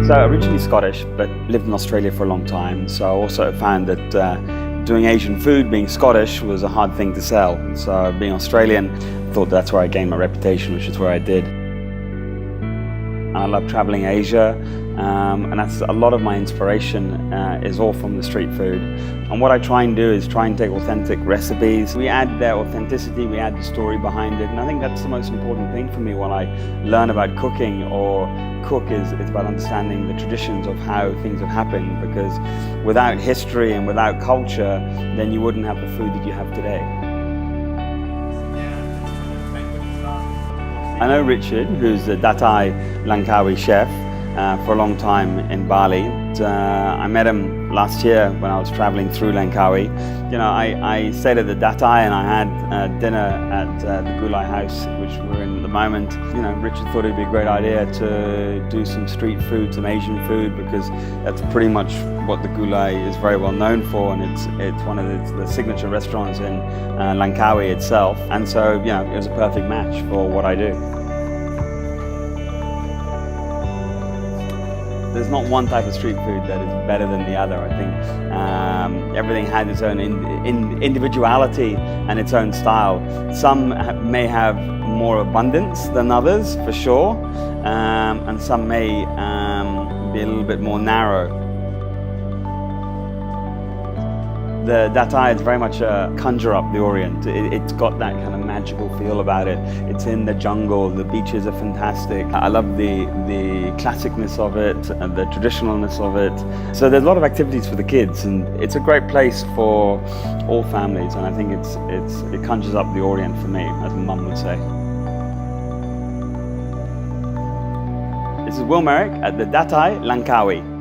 So originally Scottish, but lived in Australia for a long time. So I also found that doing Asian food, being Scottish, was a hard thing to sell. So being Australian, I thought that's where I gained my reputation, which is where I did. I love traveling Asia, and that's a lot of my inspiration is all from the street food. And what I try and do is try and take authentic recipes. We add their authenticity, we add the story behind it, and I think that's the most important thing for me when I learn about cooking or cook is it's about understanding the traditions of how things have happened, because without history and without culture, then you wouldn't have the food that you have today. I know Richard, who's the Datai Langkawi chef for a long time in Bali. I met him last year when I was traveling through Langkawi. You know, I stayed at the Datai and I had dinner at the Gulai House, which we're in at the moment. You know, Richard thought it'd be a great idea to do some street food, some Asian food, because that's pretty much what the Gulai is very well known for, and it's one of the signature restaurants in Langkawi itself. And so, you know, it was a perfect match for what I do. There's not one type of street food that is better than the other. I think everything has its own individuality and its own style. Some may have more abundance than others, for sure, and some may be a little bit more narrow. The Datai is very much a conjure up the Orient. It's got that kind of magical feel about it. It's in the jungle, the beaches are fantastic. I love the classicness of it and the traditionalness of it. So there's a lot of activities for the kids, and it's a great place for all families, and I think it conjures up the Orient for me, as Mum would say. This is Will Merrick at the Datai Langkawi.